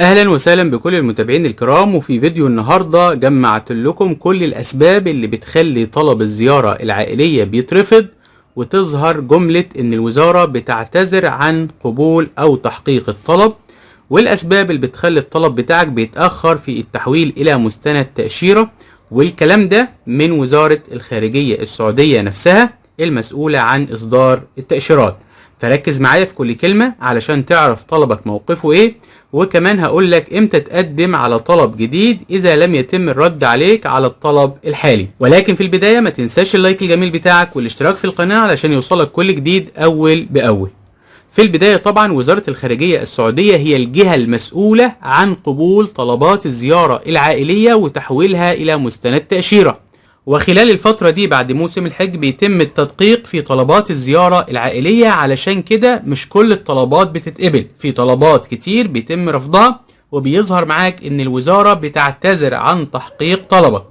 اهلا وسهلا بكل المتابعين الكرام. وفي فيديو النهارده جمعت لكم كل الاسباب اللي بتخلي طلب الزيارة العائلية بيترفض، وتظهر جملة ان الوزارة بتعتذر عن قبول او تحقيق الطلب، والاسباب اللي بتخلي الطلب بتاعك بيتأخر في التحويل الى مستند تأشيرة. والكلام ده من وزارة الخارجية السعودية نفسها المسؤولة عن اصدار التأشيرات. فركز معايا في كل كلمة علشان تعرف طلبك موقفه ايه، وكمان هقولك امتى تقدم على طلب جديد اذا لم يتم الرد عليك على الطلب الحالي. ولكن في البداية ما تنساش اللايك الجميل بتاعك والاشتراك في القناة علشان يوصلك كل جديد اول باول. في البداية طبعا وزارة الخارجية السعودية هي الجهة المسؤولة عن قبول طلبات الزيارة العائلية وتحويلها الى مستند تأشيرة. وخلال الفترة دي بعد موسم الحج بيتم التدقيق في طلبات الزيارة العائلية، علشان كده مش كل الطلبات بتتقبل، في طلبات كتير بيتم رفضها، وبيظهر معاك ان الوزارة بتعتذر عن تحقيق طلبك.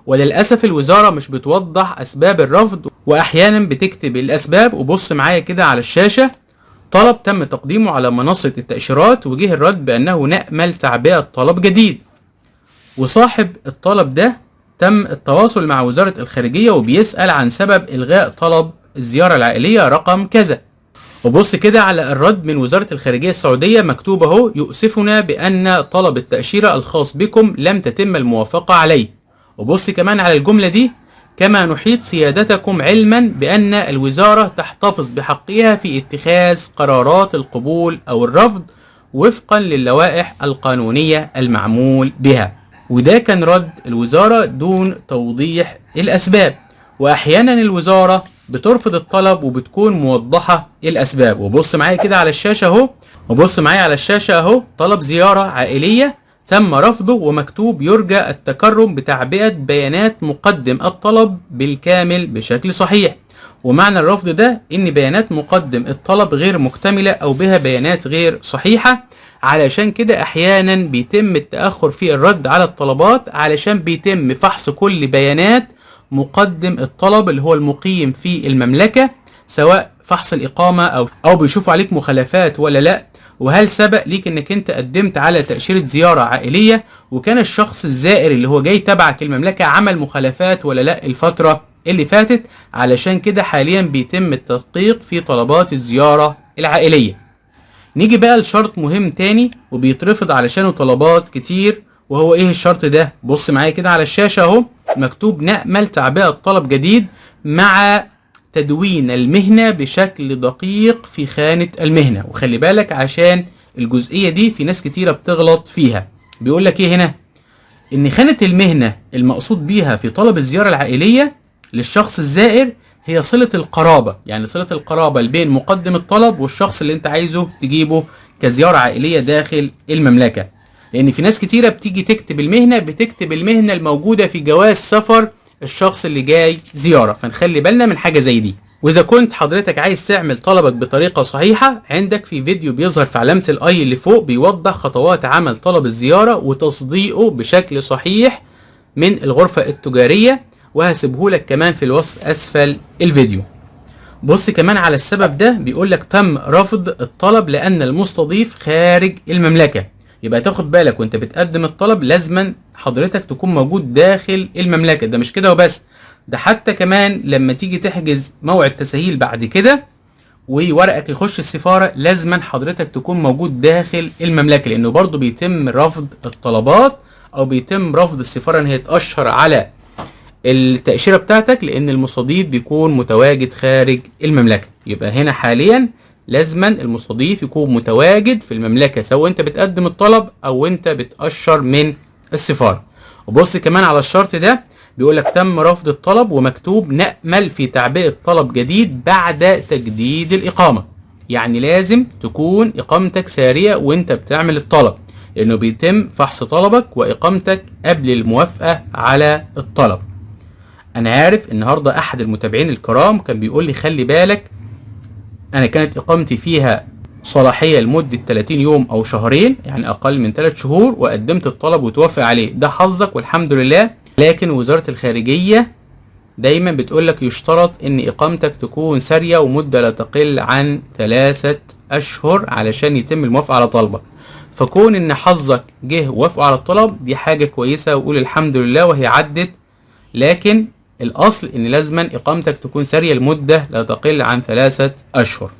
وللأسف الوزارة مش بتوضح اسباب الرفض، واحيانا بتكتب الاسباب. وبص معايا كده على الشاشة، طلب تم تقديمه على منصة التأشيرات وجه الرد بأنه نأمل تعبئة طلب جديد، وصاحب الطلب ده تم التواصل مع وزارة الخارجية وبيسأل عن سبب إلغاء طلب الزيارة العائلية رقم كذا. وبص كده على الرد من وزارة الخارجية السعودية مكتوب اهو: يؤسفنا بأن طلب التأشيرة الخاص بكم لم تتم الموافقة عليه. وبص كمان على الجملة دي: كما نحيط سيادتكم علما بأن الوزارة تحتفظ بحقها في اتخاذ قرارات القبول أو الرفض وفقا للوائح القانونية المعمول بها. وده كان رد الوزارة دون توضيح الأسباب. وأحيانا الوزارة بترفض الطلب وبتكون موضحة الأسباب. وبص معايا كده على الشاشة أهو، طلب زيارة عائلية تم رفضه ومكتوب: يرجى التكرم بتعبئة بيانات مقدم الطلب بالكامل بشكل صحيح. ومعنى الرفض ده إن بيانات مقدم الطلب غير مكتملة أو بها بيانات غير صحيحة. علشان كده احيانا بيتم التأخر في الرد على الطلبات، علشان بيتم فحص كل بيانات مقدم الطلب اللي هو المقيم في المملكة، سواء فحص الإقامة أو بيشوفوا عليك مخالفات ولا لا، وهل سبق ليك انك انت قدمت على تأشيرة زيارة عائلية، وكان الشخص الزائر اللي هو جاي تبعك المملكة عمل مخالفات ولا لا الفترة اللي فاتت. علشان كده حاليا بيتم التدقيق في طلبات الزيارة العائلية. نيجي بقى لشرط مهم تاني وبيترفض علشانه طلبات كتير، وهو ايه الشرط ده؟ بص معايا كده على الشاشة اهو، مكتوب: نأمل تعبئة طلب جديد مع تدوين المهنة بشكل دقيق في خانة المهنة. وخلي بالك عشان الجزئية دي في ناس كتيرة بتغلط فيها. بيقول لك ايه هنا؟ ان خانة المهنة المقصود بيها في طلب الزيارة العائلية للشخص الزائر هي صلة القرابة، يعني صلة القرابة بين مقدم الطلب والشخص اللي انت عايزه تجيبه كزيارة عائلية داخل المملكة. لان في ناس كتيرة بتيجي بتكتب المهنة الموجودة في جواز سفر الشخص اللي جاي زيارة، فنخلي بالنا من حاجة زي دي. واذا كنت حضرتك عايز تعمل طلبك بطريقة صحيحة، عندك في فيديو بيظهر في علامة الاي اللي فوق بيوضح خطوات عمل طلب الزيارة وتصديقه بشكل صحيح من الغرفة التجارية، وهسيبهولك كمان في الوصف اسفل الفيديو. بص كمان على السبب ده، بيقولك تم رفض الطلب لان المستضيف خارج المملكة. يبقى تاخد بالك وانت بتقدم الطلب لازما حضرتك تكون موجود داخل المملكة. ده مش كده وبس، ده حتى كمان لما تيجي تحجز موعد تسهيل بعد كده وورقك يخش السفارة لازما حضرتك تكون موجود داخل المملكة، لانه برضو بيتم رفض الطلبات او بيتم رفض السفارة ان هي تأشر على التأشيرة بتاعتك لان المستضيف بيكون متواجد خارج المملكة. يبقى هنا حاليا لازما المستضيف يكون متواجد في المملكة، سواء انت بتقدم الطلب او انت بتأشر من السفارة. وبص كمان على الشرط ده، بيقولك تم رفض الطلب ومكتوب: نأمل في تعبئة طلب جديد بعد تجديد الإقامة. يعني لازم تكون إقامتك سارية وانت بتعمل الطلب، لأنه بيتم فحص طلبك وإقامتك قبل الموافقة على الطلب. أنا عارف النهاردة أحد المتابعين الكرام كان بيقول لي خلي بالك أنا كانت إقامتي فيها صلاحية لمدة 30 يوم أو شهرين، يعني أقل من 3 شهور، وقدمت الطلب وتوافق عليه. ده حظك والحمد لله. لكن وزارة الخارجية دايما بتقولك يشترط ان اقامتك تكون سارية ومدة لا تقل عن 3 اشهر علشان يتم الموافقة على طلبك. فكون ان حظك جه ووافقوا على الطلب دي حاجة كويسة، وقول الحمد لله وهي عدت. لكن الاصل ان لازما اقامتك تكون سارية لمدة لا تقل عن 3 اشهر.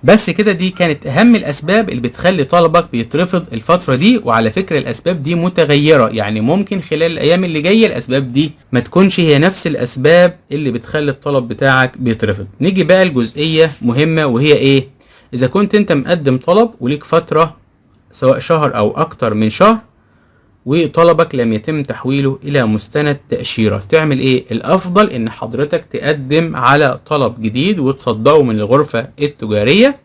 بس كده، دي كانت اهم الاسباب اللي بتخلي طلبك بيترفض الفترة دي. وعلى فكرة الاسباب دي متغيرة، يعني ممكن خلال الايام اللي جاية الاسباب دي ما تكونش هي نفس الاسباب اللي بتخلي الطلب بتاعك بيترفض. نيجي بقى لجزئية مهمة، وهي ايه؟ اذا كنت انت مقدم طلب وليك فترة سواء شهر او اكتر من شهر وطلبك لم يتم تحويله الى مستند تأشيرة، تعمل ايه؟ الافضل ان حضرتك تقدم على طلب جديد وتصدره من الغرفة التجارية،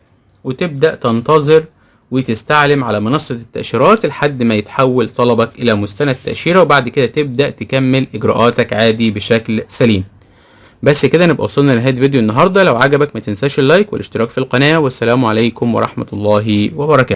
وتبدأ تنتظر وتستعلم على منصة التأشيرات لحد ما يتحول طلبك الى مستند تأشيرة، وبعد كده تبدأ تكمل اجراءاتك عادي بشكل سليم. بس كده نبقى وصلنا لنهاية فيديو النهاردة. لو عجبك ما تنساش اللايك والاشتراك في القناة، والسلام عليكم ورحمة الله وبركاته.